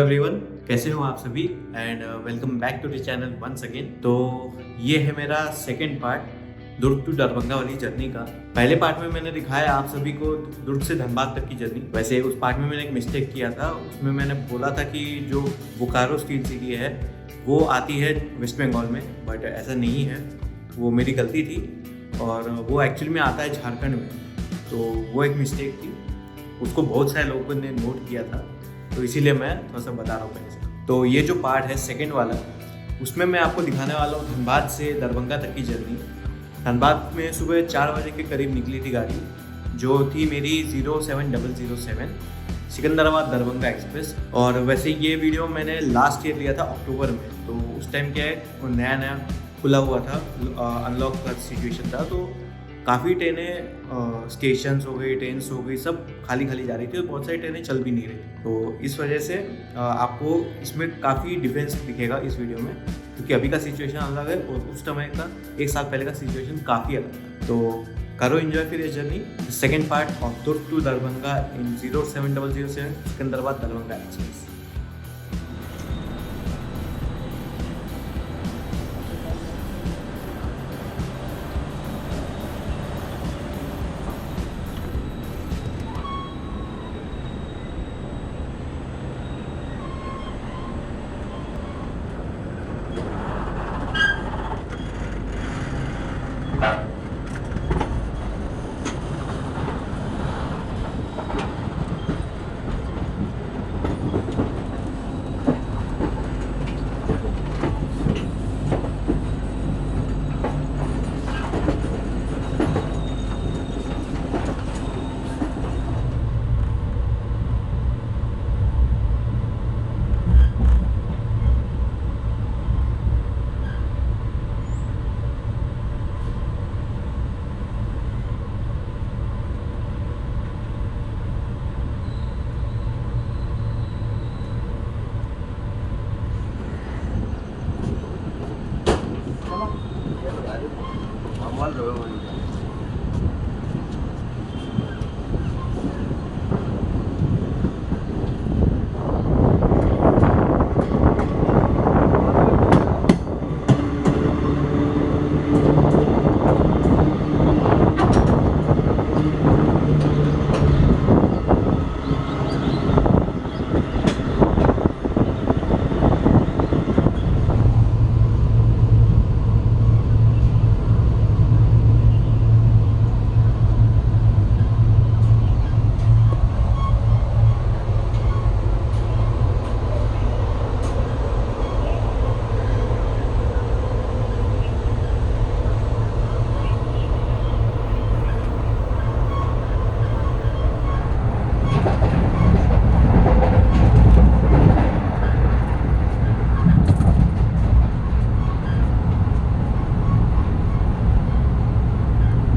Everyone, कैसे हो आप सभी and welcome back to the channel once again. तो ये है मेरा second part Durg to Darbhanga वाली जर्नी का। पहले पार्ट में मैंने दिखाया आप सभी को दुर्ग से धनबाद तक की जर्नी। वैसे उस पार्ट में मैंने एक मिस्टेक किया था, उसमें मैंने बोला था कि जो बोकारो स्टील सिटी है वो आती है वेस्ट बंगाल में, बट ऐसा नहीं है, वो मेरी गलती थी और वो एक्चुअली में आता है झारखंड में। तो वो एक मिस्टेक थी, उसको बहुत सारे लोगों ने नोट किया था, तो इसीलिए मैं थोड़ा सा बता रहा हूँ पहले से। तो ये जो पार्ट है सेकंड वाला, उसमें मैं आपको दिखाने वाला हूँ धनबाद से दरभंगा तक की जर्नी। धनबाद में सुबह 4 बजे के करीब निकली थी गाड़ी, जो थी मेरी 07007 सिकंदराबाद दरभंगा एक्सप्रेस। और वैसे ये वीडियो मैंने लास्ट ईयर लिया था अक्टूबर में, तो उस टाइम क्या है, वो नया नया खुला हुआ था, अनलॉक का सिचुएशन था, तो काफ़ी ट्रेनें स्टेशंस हो गई, ट्रेन्स हो गई, सब खाली खाली जा रही थी और बहुत सारी ट्रेनें चल भी नहीं रही थी। तो इस वजह से आपको इसमें काफ़ी डिफरेंस दिखेगा इस वीडियो में, क्योंकि अभी का सिचुएशन अलग है और उस समय का 1 साल पहले का सिचुएशन काफ़ी अलग था। तो करो एंजॉय फिर ये journey, second part of Durg to Darbhanga in 07007 Secunderabad Darbhanga express.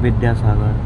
Vidyasagar.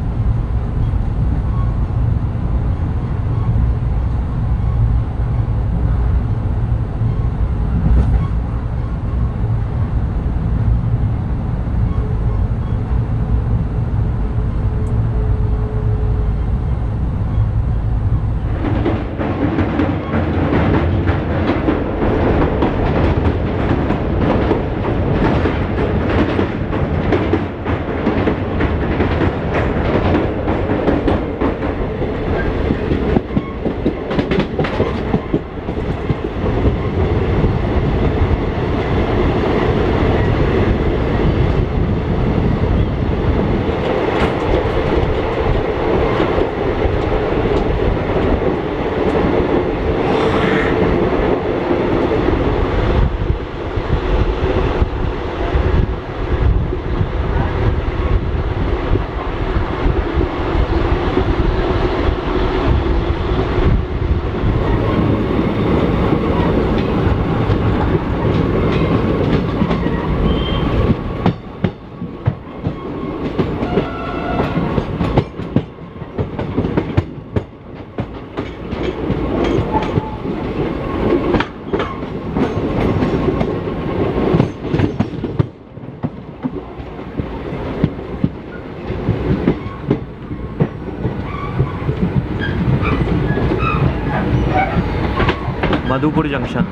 Madhupur junction.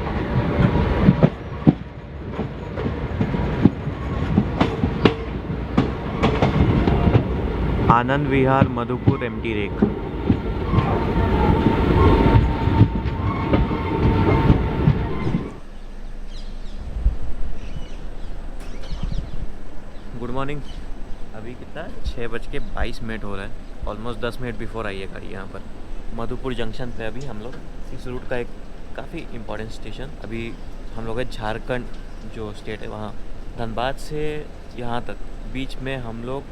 Anand Vihar Madhupur MT rake. Good morning. अभी कितना 6:22 हो रहा है। ऑलमोस्ट 10 मिनट बिफोर आई है गाड़ी यहाँ पर। मधुपुर जंक्शन पे अभी हम लोग इस रूट का एक काफ़ी इम्पोर्टेंट स्टेशन, अभी हम लोग है झारखंड जो स्टेट है वहाँ, धनबाद से यहाँ तक बीच में हम लोग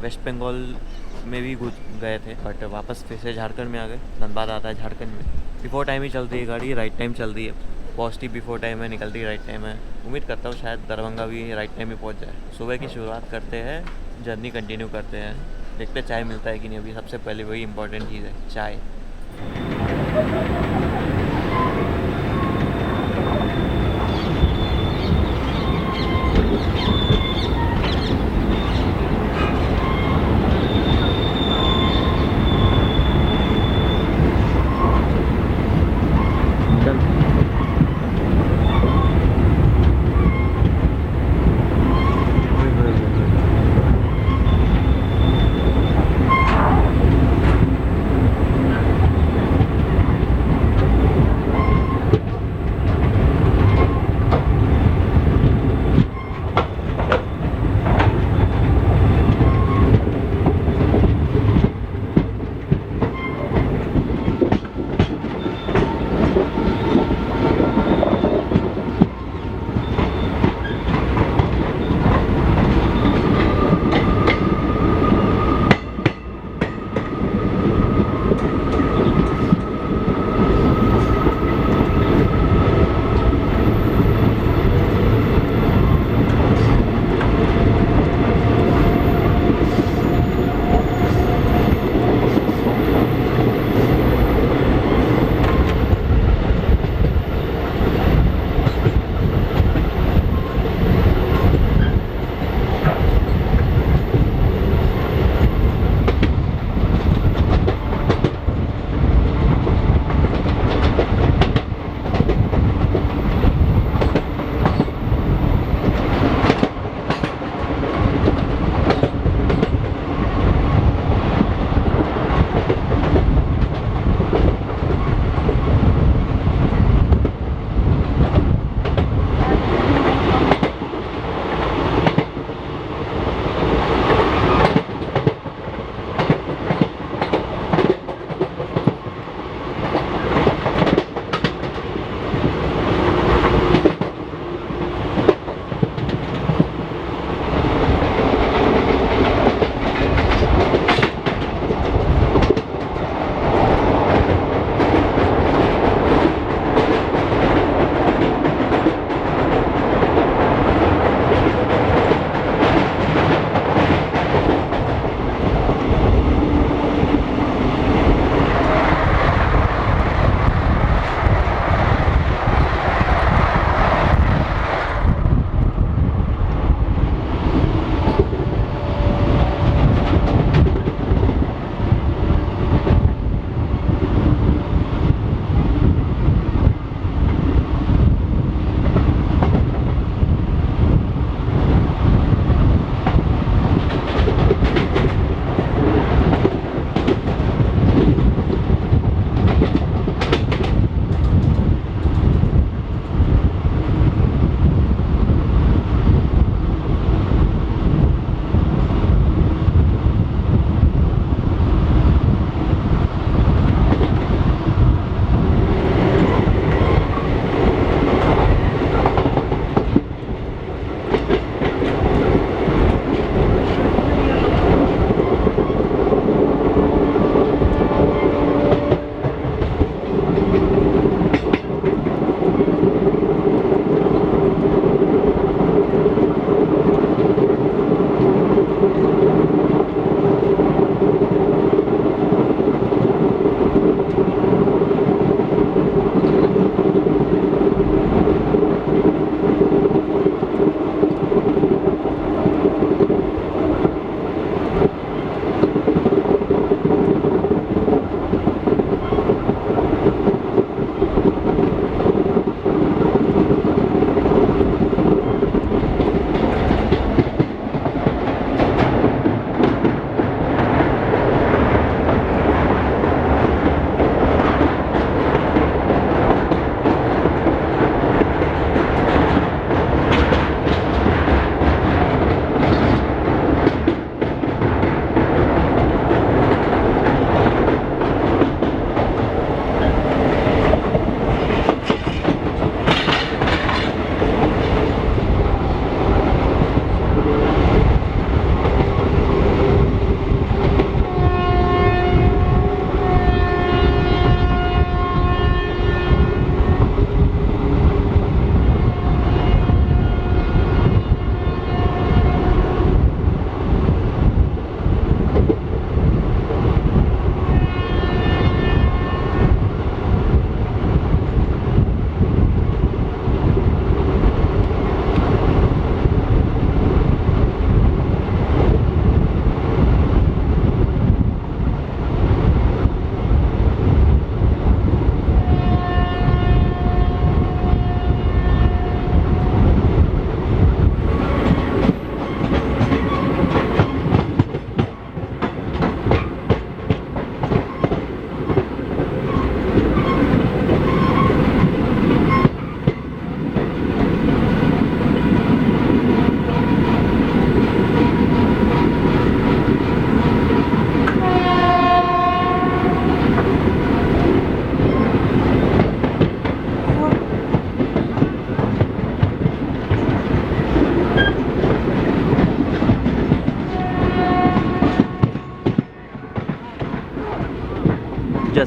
वेस्ट बंगाल में भी घुस गए थे, बट वापस फिर से झारखंड में आ गए। धनबाद आता है झारखंड में। बिफोर टाइम ही चलती है गाड़ी, राइट टाइम चल रही है। पॉजिटिव बिफोर टाइम है, निकलती राइट टाइम है। उम्मीद करता हूँ शायद दरभंगा भी राइट टाइम में पहुँच जाए। सुबह की शुरुआत करते हैं, जर्नी कंटिन्यू करते हैं। देखते चाय मिलता है कि नहीं। अभी सबसे पहले वही इंपॉर्टेंट चीज़ है, चाय।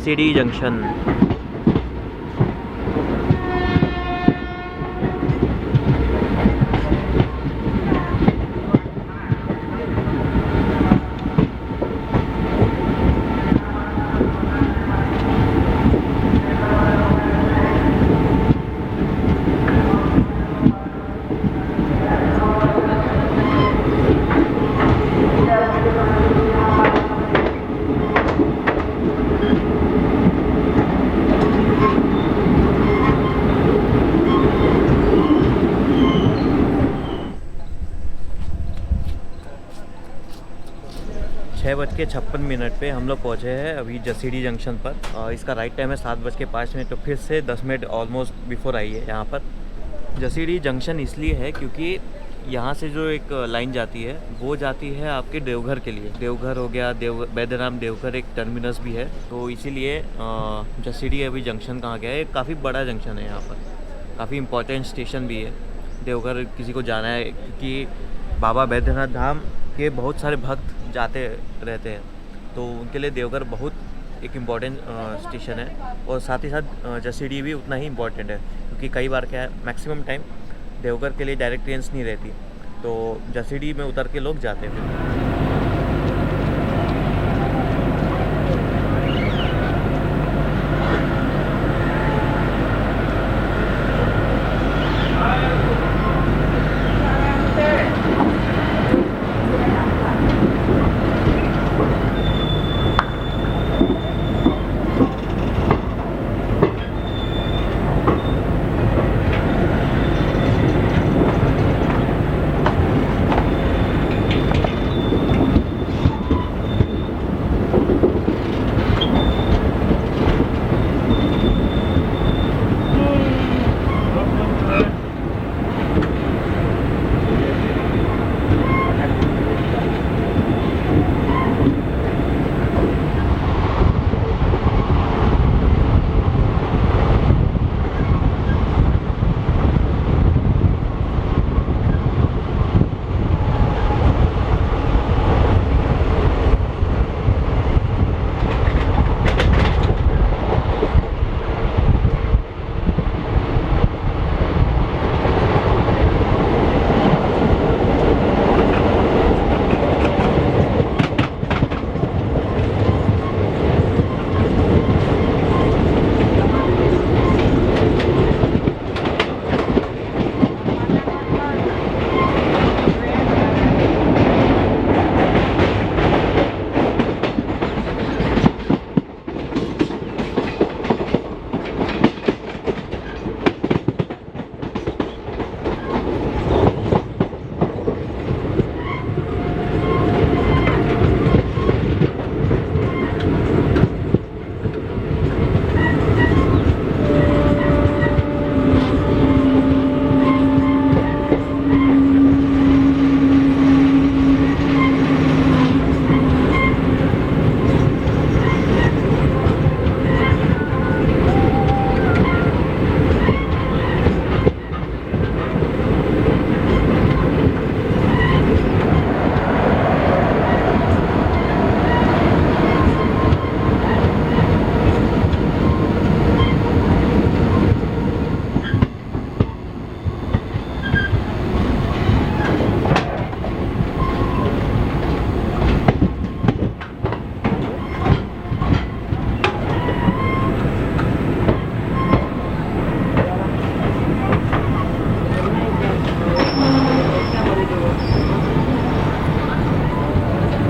जसीडीह जंक्शन। छः बज के 56 पे हम लोग पहुँचे हैं अभी जसीडीह जंक्शन पर। इसका राइट टाइम है 7:05, तो फिर से 10 मिनट ऑलमोस्ट बिफोर आई है यहाँ पर। जसीडीह जंक्शन इसलिए है क्योंकि यहाँ से जो एक लाइन जाती है वो जाती है आपके देवघर के लिए। देवघर हो गया, बैद्यनाथ देवघर एक टर्मिनस भी है, तो इसीलिए जसीडीह अभी जंक्शन कहाँ गया है। काफ़ी बड़ा जंक्शन है यहाँ पर, काफ़ी इम्पोर्टेंट स्टेशन भी है। देवघर किसी को जाना है क्योंकि बाबा बैद्यनाथ धाम के बहुत सारे भक्त जाते रहते हैं, तो उनके लिए देवघर बहुत एक इम्पॉर्टेंट स्टेशन है। और साथ ही साथ जसीडीह भी उतना ही इम्पॉर्टेंट है क्योंकि कई बार क्या है, मैक्सिमम टाइम देवघर के लिए डायरेक्ट ट्रेन्स नहीं रहती, तो जसीडीह में उतर के लोग जाते हैं।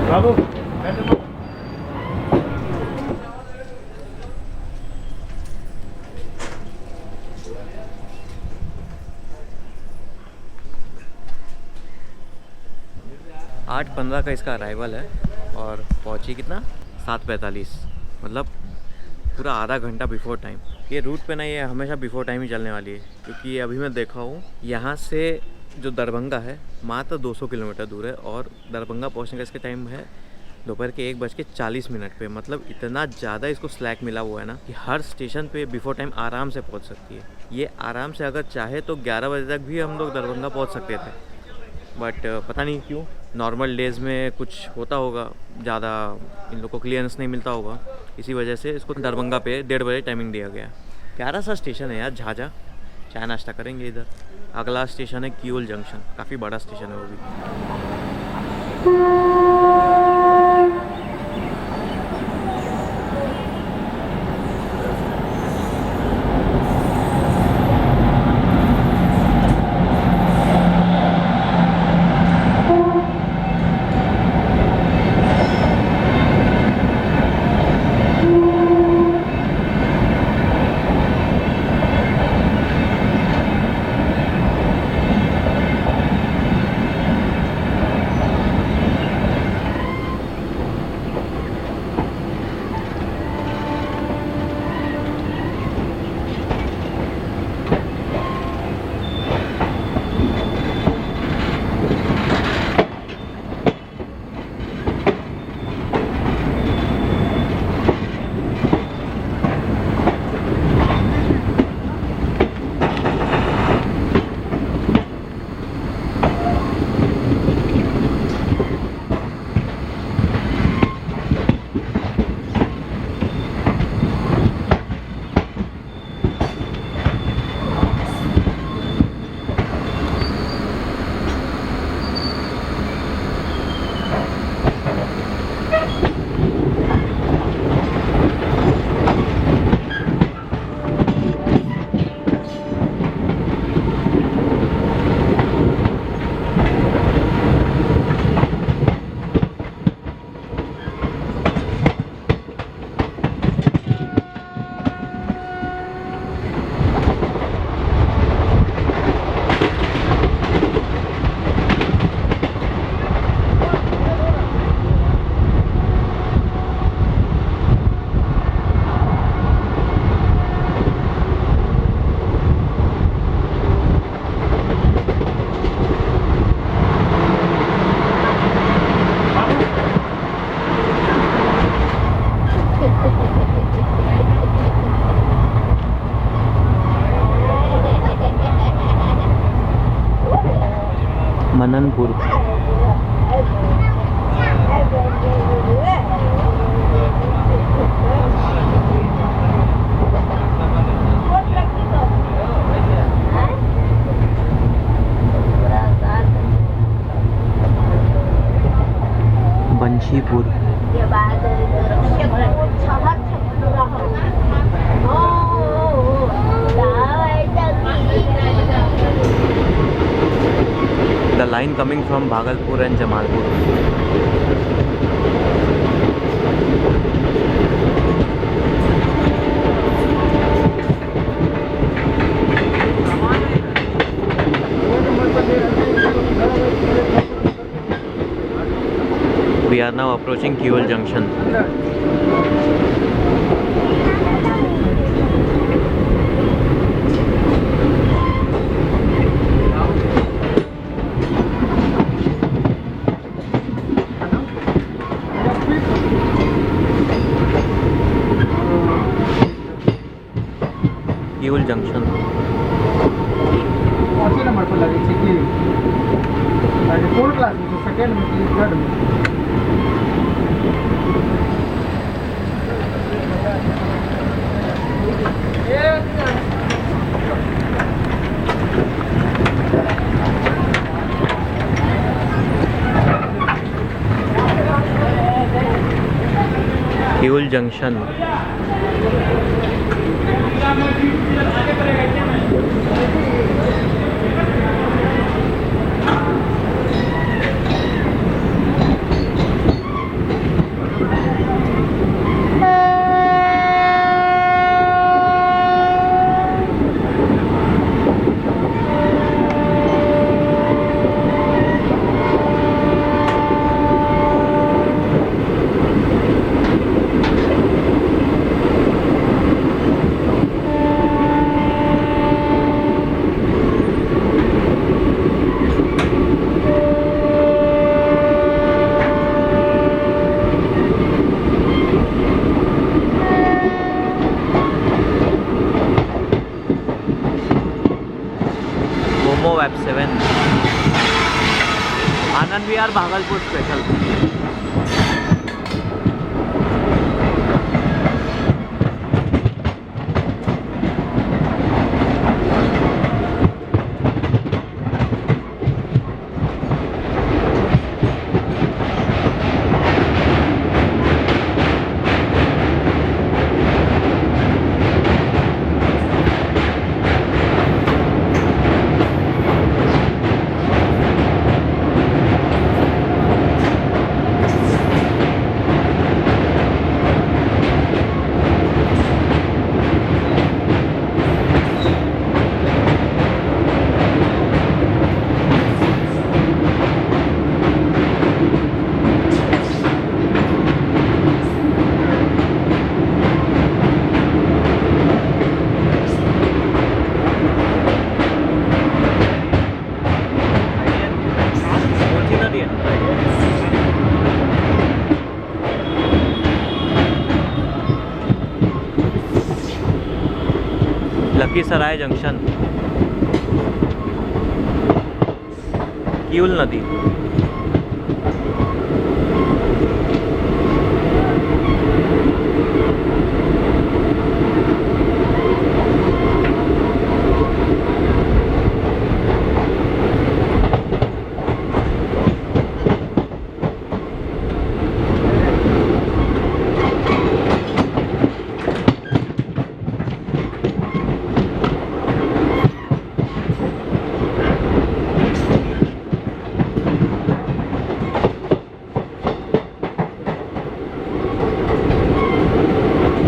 बाबू 8:15 का इसका अराइवल है और पहुंची कितना 7:45, मतलब पूरा आधा घंटा बिफोर टाइम। ये रूट पे ना ये हमेशा बिफोर टाइम ही चलने वाली है, क्योंकि अभी मैं देखा हूँ यहाँ से जो दरभंगा है मात्र 200 किलोमीटर दूर है और दरभंगा पहुँचने का इसके टाइम है दोपहर के 1:40 पे। मतलब इतना ज़्यादा इसको स्लैक मिला हुआ है ना कि हर स्टेशन पे बिफोर टाइम आराम से पहुँच सकती है। ये आराम से अगर चाहे तो 11 बजे तक भी हम लोग दरभंगा पहुँच सकते थे, बट पता नहीं क्यों नॉर्मल डेज़ में कुछ होता होगा, ज़्यादा इन लोग को क्लियरेंस नहीं मिलता होगा, इसी वजह से इसको दरभंगा पे 1:30 बजे टाइमिंग दिया गया। प्यारा सा स्टेशन है यार झाझा। चाय नाश्ता करेंगे इधर। अगला स्टेशन है कियोल जंक्शन, काफ़ी बड़ा स्टेशन है वो भी। Mananpur. Banshipur. The line coming from Bhagalpur and Jamalpur. We are now approaching Kiol Junction. Kiol Junction. कौन नंबर पर लगी थी कि 4 क्लास में, सेकेंड में कि थर्ड में? Kiol Junction. Momo Web 7. Anand Vihar Bhagalpur special. Lakhisarai junction, Kiul नदी।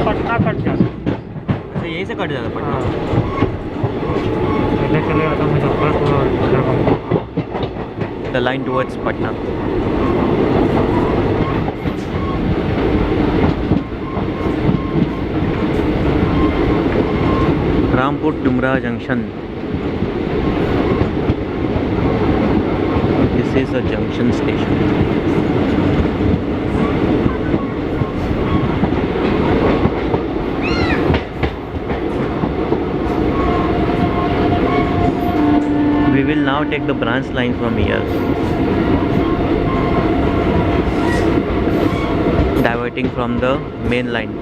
पटना कट जाना। अच्छा, यहीं से कट जाता पटना। पहले चलेगा तो मुजफ्फरपुर और Darbhanga. The line towards Patna. Rampur Dumra junction. This is a junction station. We will now take the branch line from here, diverting from the main line.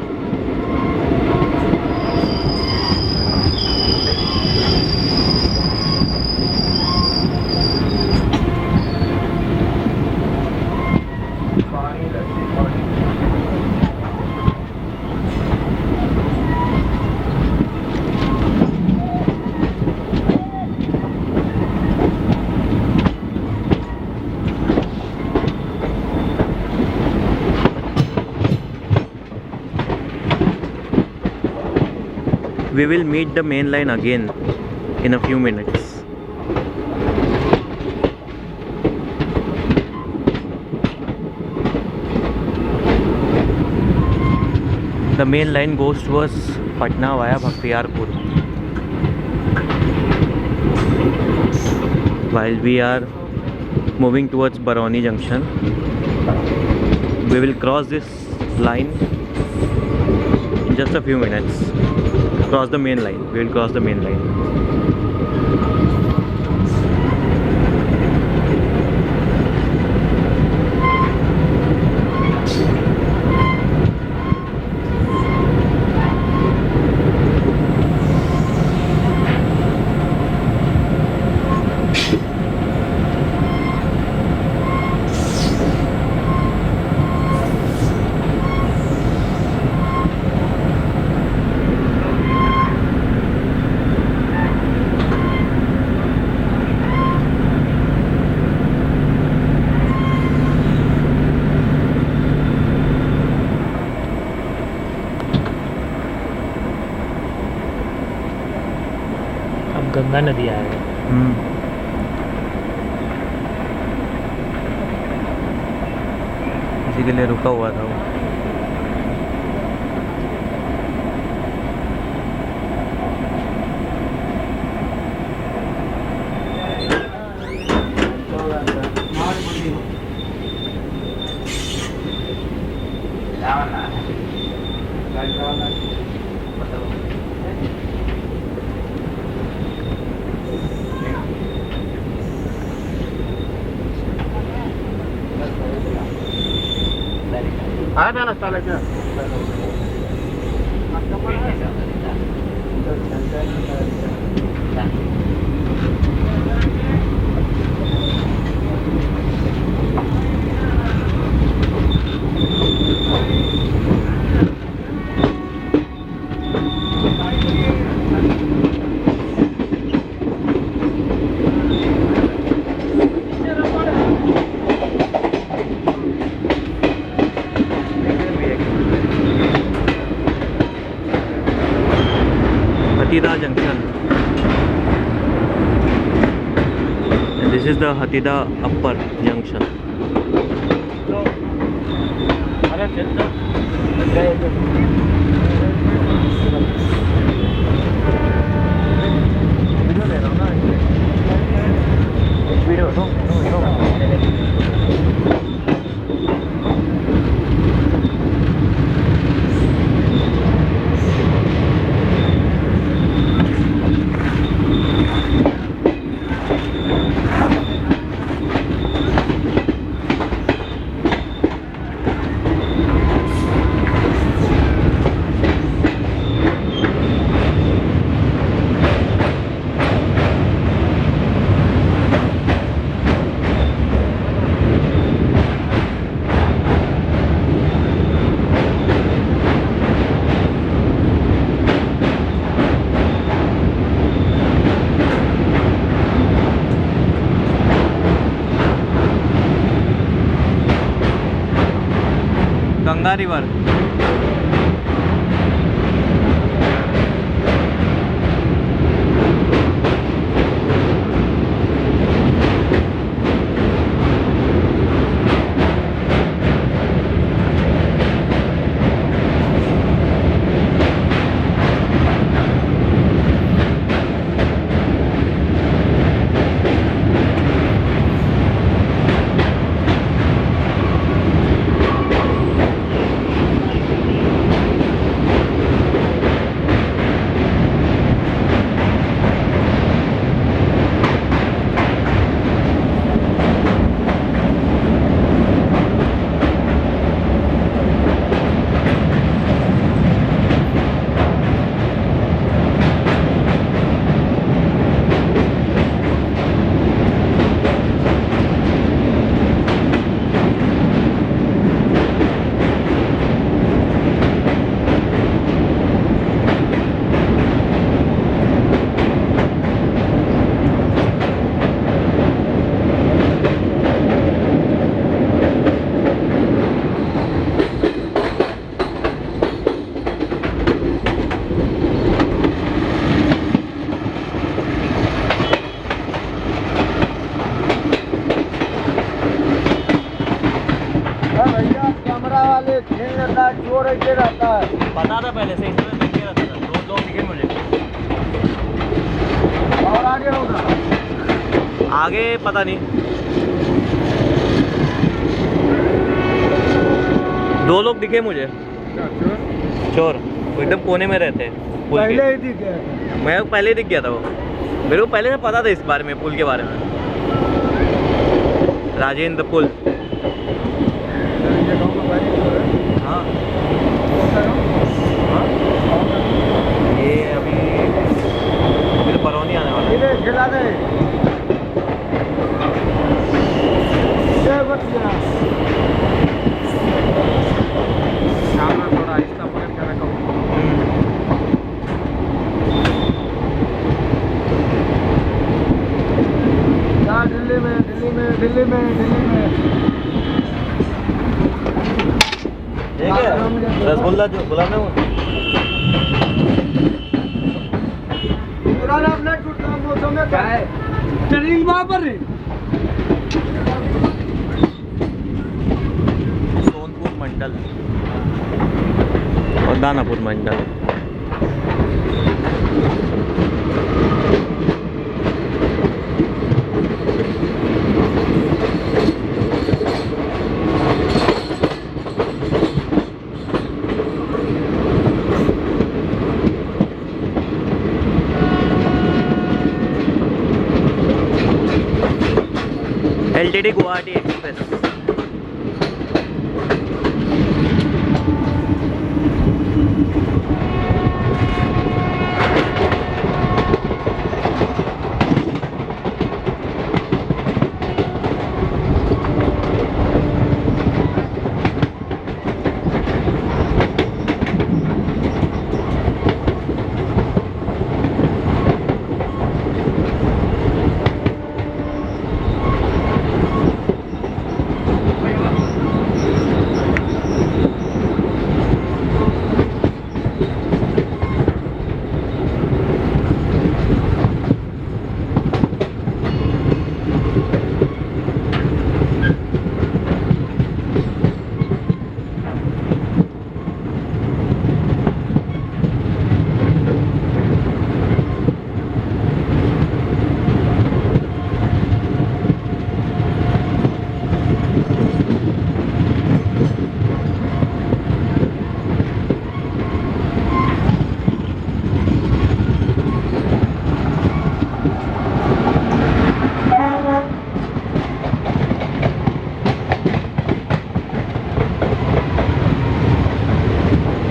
We will meet the main line again in a few minutes. The main line goes towards Patna via Bhaktiyarpur, while we are moving towards Barauni Junction. We will cross this line in just a few minutes. Cross the main line. We will cross the main line. Ganga नदी आएगा। इसी के लिए रुका हुआ था वो। आया था नाश्ता लेके Hatida Junction. And this is the Hatida Upper Junction. अरे चल तो गए तो वीडियो ले रहा हूँ ना वीडियो नो गंगा रिवर. चोर ऐसे रहता है पता था पहले से, इसमें देख के रहता था. 2 लोग दिखे मुझे. और आगे होगा आगे पता नहीं. 2 लोग दिखे मुझे. चोर वो एकदम कोने में रहते हैं. पहले ही दिख गया मैं पहले ही दिख गया था वो. मेरे को पहले से पता था इस बारे में, पुल के बारे में. राजेंद्र पुल. हाँ ये अभी तो परौनी आने वाला है. खिला दे थोड़ा आहिस्ता पकड़ के रखो. दिल्ली में ठीक है. रसगुल्ला जो गुलाब जामुन. पुराना अपना मौसम में क्या है ट्रेनिंग वहाँ पर है. सोनपुर मंडल और दानापुर मंडल. LTT Guwahati Express.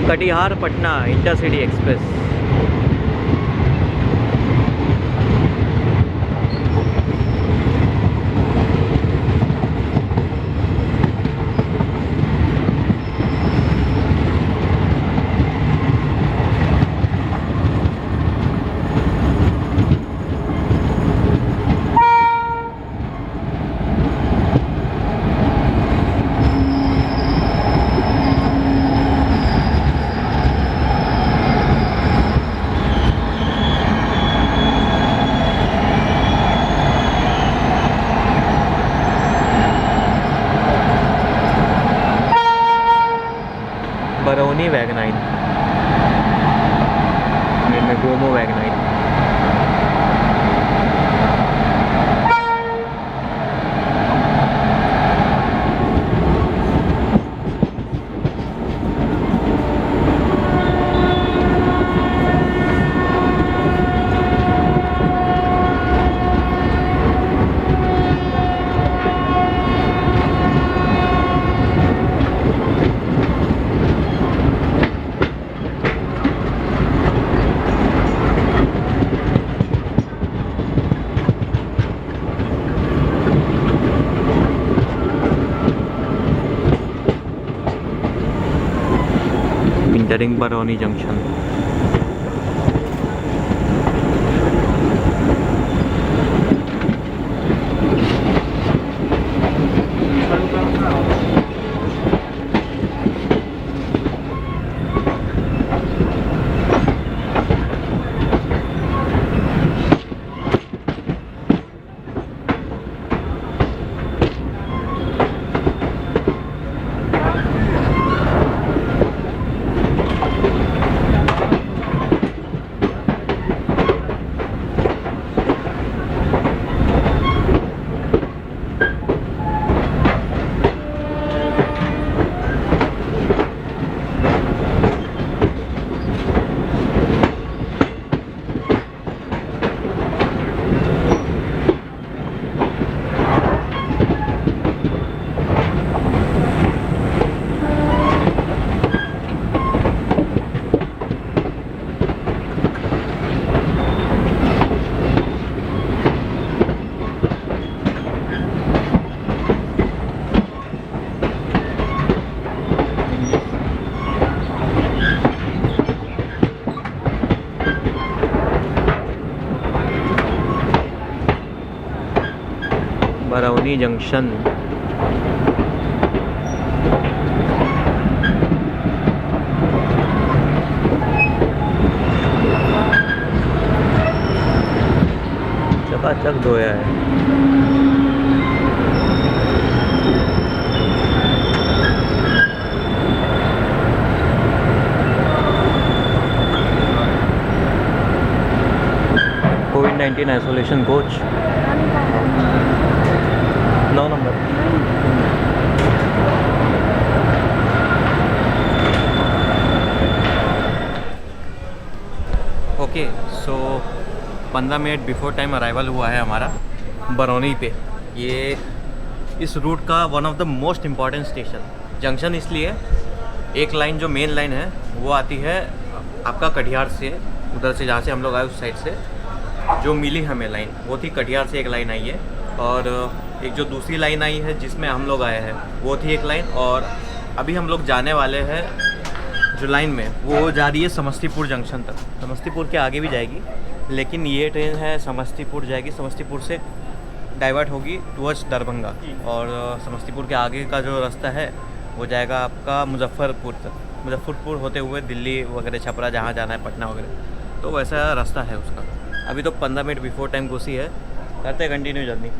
Katihar Patna intercity express. Barauni वैगनाइन में गोमो वैगनाइन। Entering Barauni Junction. Barauni junction. चकाचक धोया है। कोविड-19 isolation coach 9 number. Okay so 15 minute before time arrival हुआ है हमारा बरौनी पे। ये इस रूट का one of the most important station junction इसलिए, एक लाइन जो मेन लाइन है वो आती है आपका कटिहार से, उधर से जहाँ से हम लोग आए उस साइड से जो मिली हमें लाइन वो थी कटिहार से एक लाइन आई है, और एक जो दूसरी लाइन आई है जिसमें हम लोग आए हैं वो थी एक लाइन, और अभी हम लोग जाने वाले हैं जो लाइन में वो जा रही है समस्तीपुर जंक्शन तक। समस्तीपुर के आगे भी जाएगी लेकिन ये ट्रेन है समस्तीपुर जाएगी, समस्तीपुर से डाइवर्ट होगी टुवर्ड्स दरभंगा, और समस्तीपुर के आगे का जो रास्ता है वो जाएगा आपका मुजफ्फरपुर तक, मुजफ्फरपुर होते हुए दिल्ली वगैरह छपरा जहाँ जाना है पटना वगैरह, तो वैसा रास्ता है उसका। अभी तो 15 मिनट बिफोर टाइम घुसी है, करते continue journey.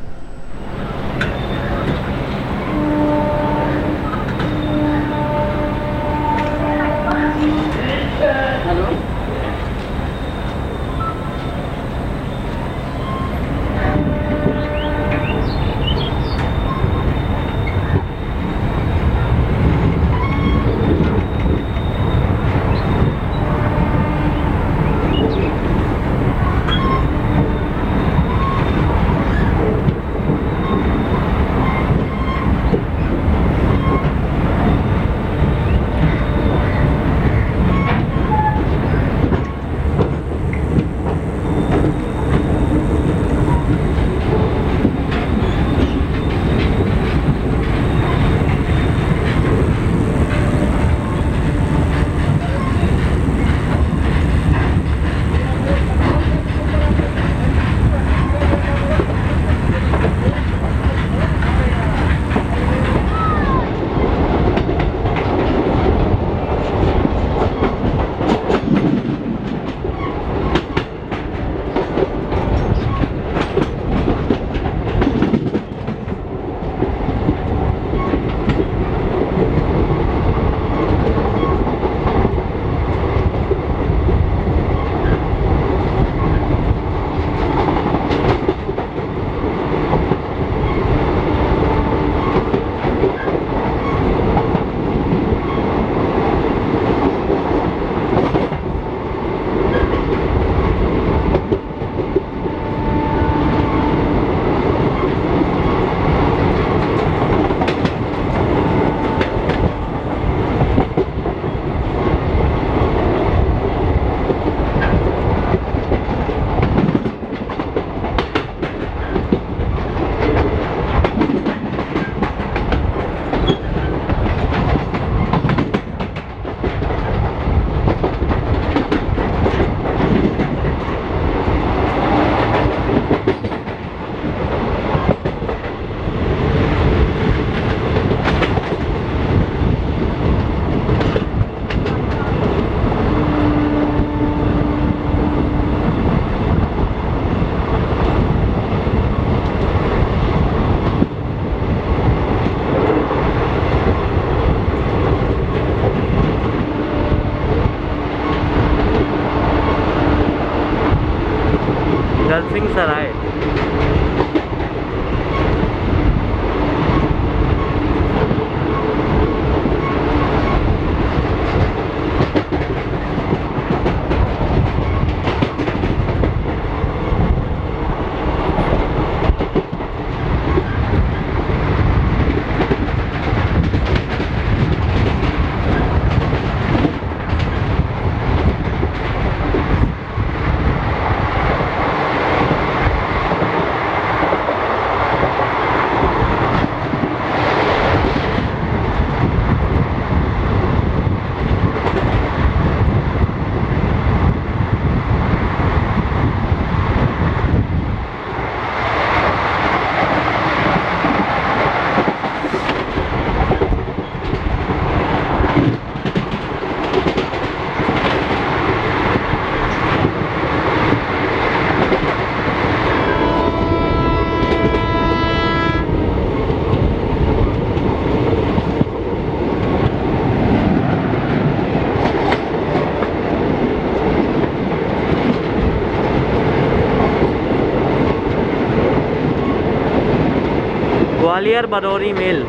Gwalior Barauni mail.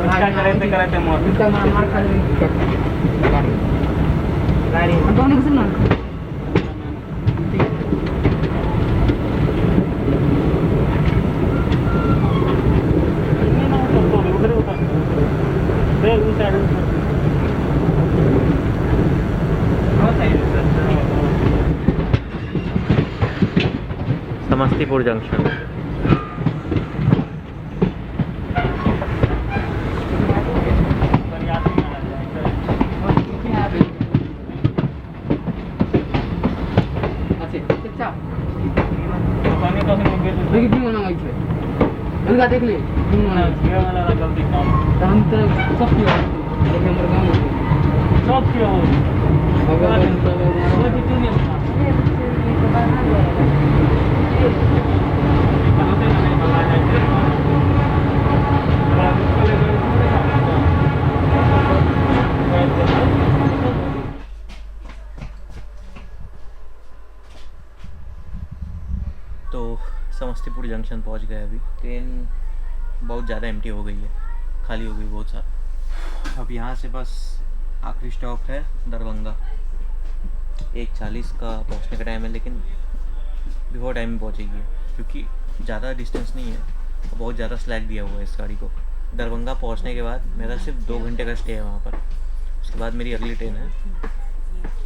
काय करायचं करायचं मग मार खाली गाडी दोन्ही कसं ना समस्तीपुर जंक्शन। देखले हम तो सब किया नंबर काम सब किया तो समस्तीपुर जंक्शन पहुंच गए। अभी ट्रेन बहुत ज़्यादा एम्प्टी हो गई है, खाली हो गई बहुत सारा। अब यहाँ से बस आखिरी स्टॉप है दरभंगा। 1:40 का पहुँचने का टाइम है, लेकिन बिफोर टाइम में पहुँचेगी क्योंकि ज़्यादा डिस्टेंस नहीं है और बहुत ज़्यादा स्लैक दिया हुआ है इस गाड़ी को। दरभंगा पहुँचने के बाद मेरा सिर्फ 2 घंटे का स्टे है वहाँ पर। उसके बाद मेरी अगली ट्रेन है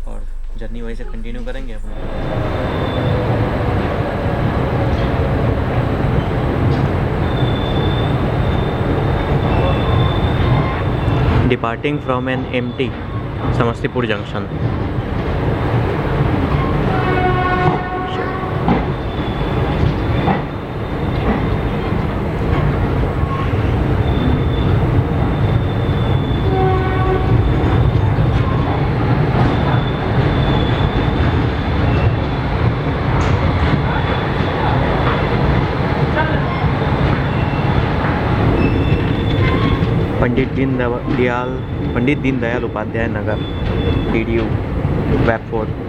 और जर्नी वहीं से कंटिन्यू करेंगे अपना। Departing from an empty Samastipur junction. Pandit Deendayal Upadhyay Nagar, DDU वेपफोर्ट।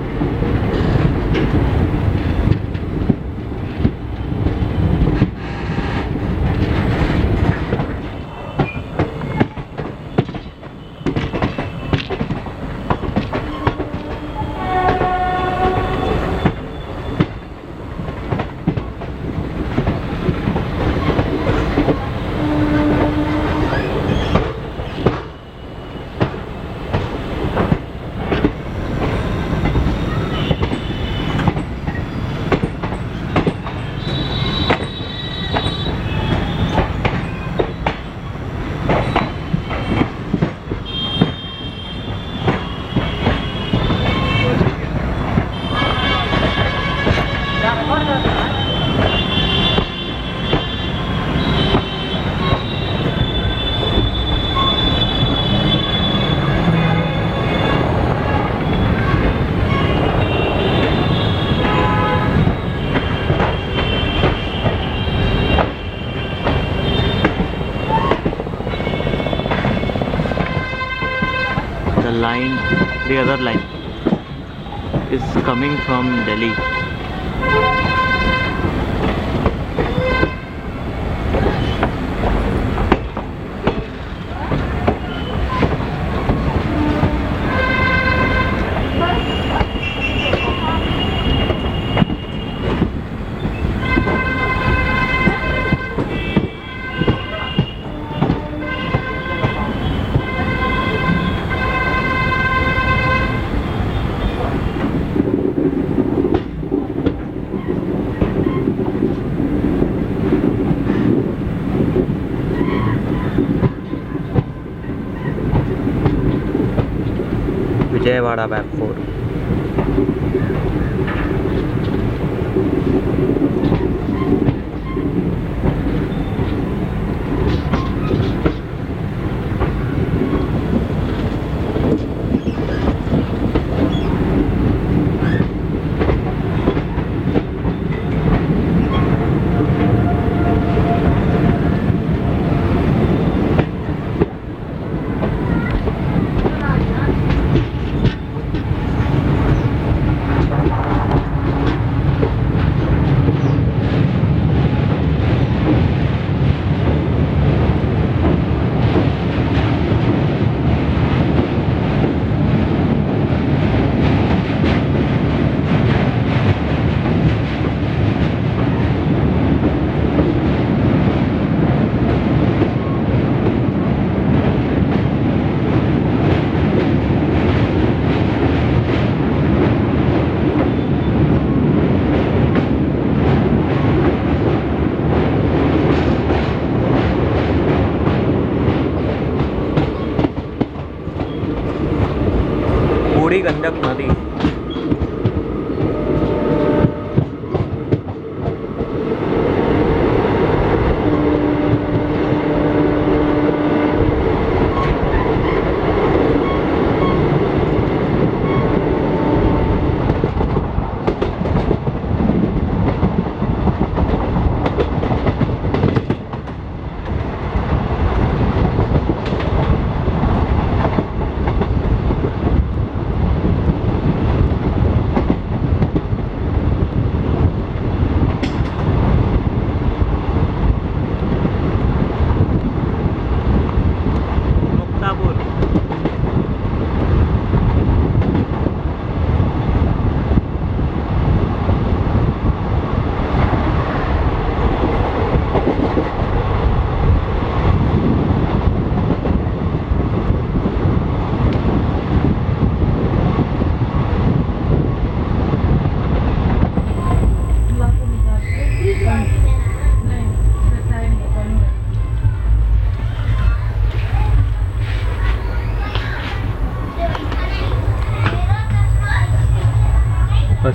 The other line is coming from Delhi. Vijayawada वेपफोर्ट।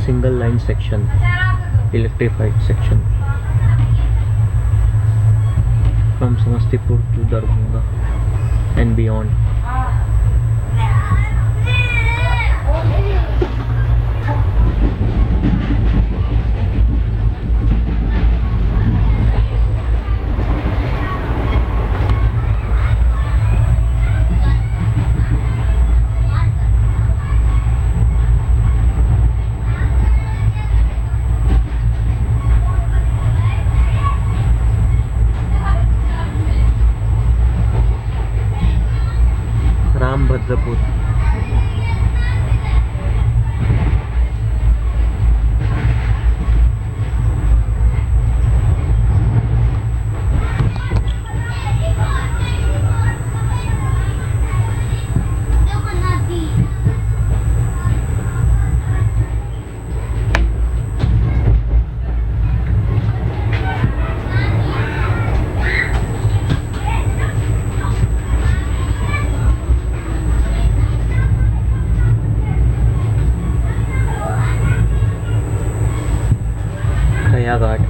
single line section, electrified section from Samastipur to Darbhanga and beyond. Rambhadrapur खया घाट।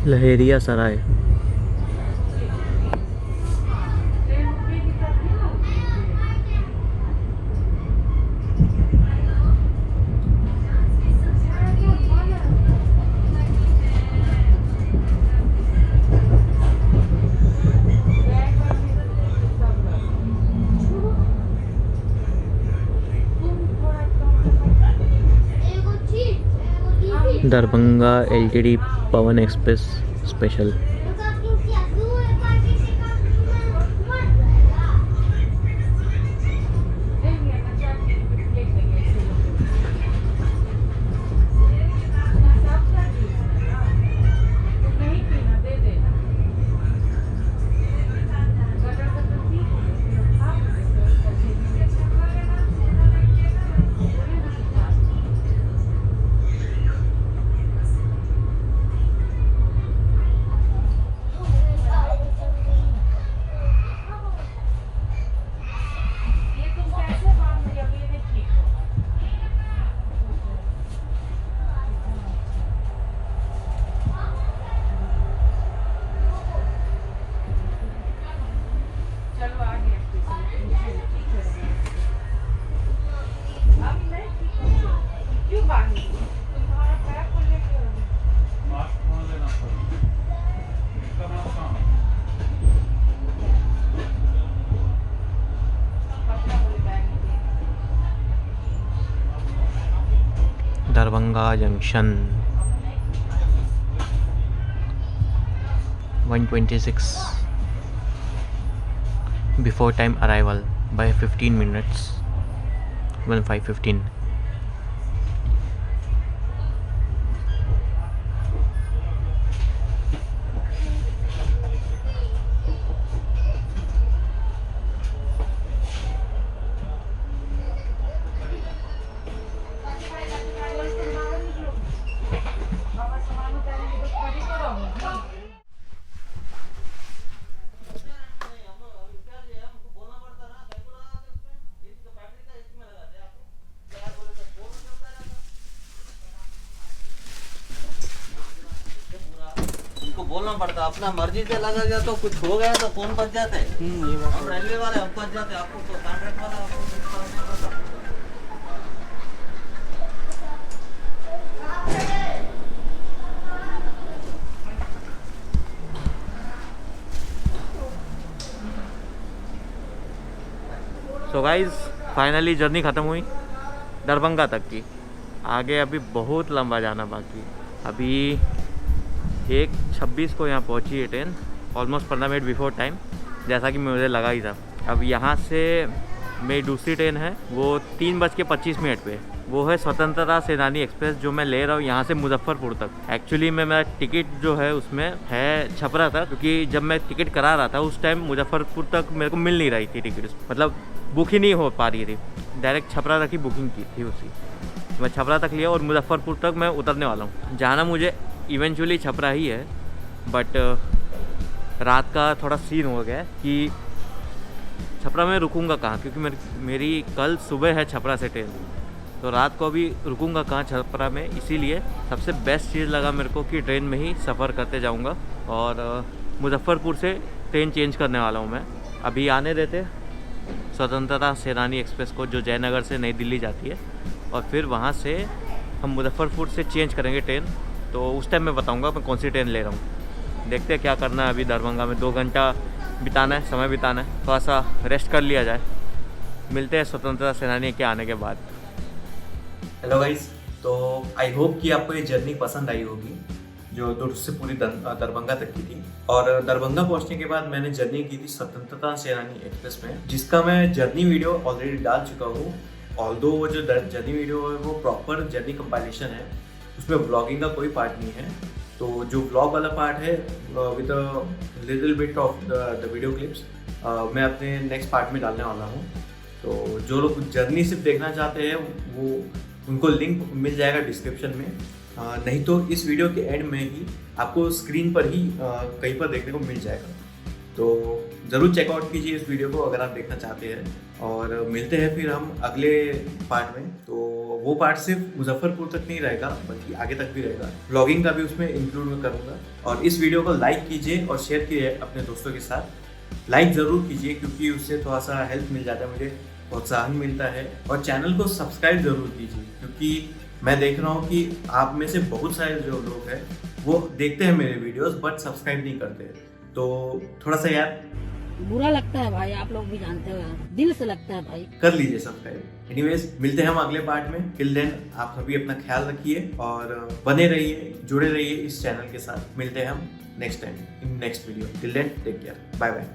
Laheriya Sarai. Darbhanga LTD Pawan express special. Darbhanga junction 126 before time arrival by 15 minutes 15:15. को बोलना पड़ता, अपना मर्जी से लगा गया तो कुछ हो गया तो कौन बच जाता है? ये बात हम रेलवे वाले हम बच जाते, आपको तो कॉन्ट्रैक्ट वाला आपको कुछ फर्क नहीं पड़ता। सो गाइज फाइनली जर्नी ख़त्म हुई दरभंगा तक की। आगे अभी बहुत लंबा जाना बाकी। अभी 1:26 को यहाँ पहुँची है train, almost 15 minute before time, जैसा कि मुझे लगा ही था। अब यहाँ से मेरी दूसरी ट्रेन है वो 3:25 पे, वो है स्वतंत्रता सेनानी एक्सप्रेस, जो मैं ले रहा हूँ यहाँ से मुजफ्फरपुर तक। एक्चुअली में मेरा टिकट जो है उसमें है छपरा तक, क्योंकि जब मैं टिकट करा रहा था उस टाइम मुजफ्फरपुर तक मेरे को मिल नहीं रही थी टिकट, मतलब बुक ही नहीं हो पा रही थी। डायरेक्ट छपरा तक ही बुकिंग की थी उसकी, मैं छपरा तक लिया और मुजफ्फरपुर तक मैं उतरने वाला हूँ। जाना मुझे इवेंचुअली छपरा ही है, बट रात का थोड़ा सीन हो गया कि छपरा में रुकूंगा कहाँ, क्योंकि मेरी कल सुबह है छपरा से ट्रेन, तो रात को अभी रुकूंगा कहाँ छपरा में। इसीलिए सबसे बेस्ट चीज़ लगा मेरे को कि ट्रेन में ही सफ़र करते जाऊंगा, और मुजफ्फरपुर से ट्रेन चेंज करने वाला हूँ मैं। अभी आने देते स्वतंत्रता सेनानी एक्सप्रेस को, जो जयनगर से नई दिल्ली जाती है, और फिर वहाँ से हम मुजफ्फरपुर से चेंज करेंगे ट्रेन। तो उस टाइम मैं बताऊँगा मैं कौन सी ट्रेन ले रहा हूँ। देखते हैं क्या करना है। अभी दरभंगा में 2 घंटा बिताना है, समय बिताना है, थोड़ा सा रेस्ट कर लिया जाए। मिलते हैं स्वतंत्रता सेनानी के आने के बाद। हेलो गाइस, तो आई होप कि आपको ये जर्नी पसंद आई होगी, जो दुर्ग से पूरी दरभंगा तक की थी। और दरभंगा पहुंचने के बाद मैंने जर्नी की थी स्वतंत्रता सेनानी एक्सप्रेस में, जिसका मैं जर्नी वीडियो ऑलरेडी डाल चुका हूँ। ऑल्दो वो जो जर्नी वीडियो है वो प्रॉपर जर्नी कंपाइलेशन है, उसमें व्लॉगिंग का कोई पार्ट नहीं है। तो जो व्लॉग वाला पार्ट है with little bit of the video clips मैं अपने नेक्स्ट पार्ट में डालने वाला हूँ। तो जो लोग जर्नी सिर्फ देखना चाहते हैं वो उनको लिंक मिल जाएगा डिस्क्रिप्शन में, नहीं तो इस वीडियो के एंड में ही आपको स्क्रीन पर ही कहीं पर देखने को मिल जाएगा। तो ज़रूर चेकआउट कीजिए इस वीडियो को अगर आप देखना चाहते हैं। और मिलते हैं फिर हम अगले पार्ट में। तो वो पार्ट सिर्फ मुजफ्फरपुर तक नहीं रहेगा, बल्कि आगे तक भी रहेगा। व्लॉगिंग का भी उसमें इंक्लूड मैं करूँगा। और इस वीडियो को लाइक कीजिए और शेयर कीजिए अपने दोस्तों के साथ। लाइक ज़रूर कीजिए, क्योंकि उससे थोड़ा सा हेल्प मिल जाता है, मुझे प्रोत्साहन मिलता है। और चैनल को सब्सक्राइब ज़रूर कीजिए, क्योंकि मैं देख रहा हूँ कि आप में से बहुत सारे जो लोग हैं वो देखते हैं मेरे वीडियोस बट सब्सक्राइब नहीं करते। तो थोड़ा सा यार बुरा लगता है भाई, आप लोग भी जानते हो यार, दिल से लगता है भाई। कर लीजिए सब्सक्राइब। एनीवेज, मिलते हैं हम अगले पार्ट में। टिल देन आप सभी अपना ख्याल रखिए और बने रहिए, जुड़े रहिए इस चैनल के साथ। मिलते हैं हम next time in next video. Till then take care, bye bye.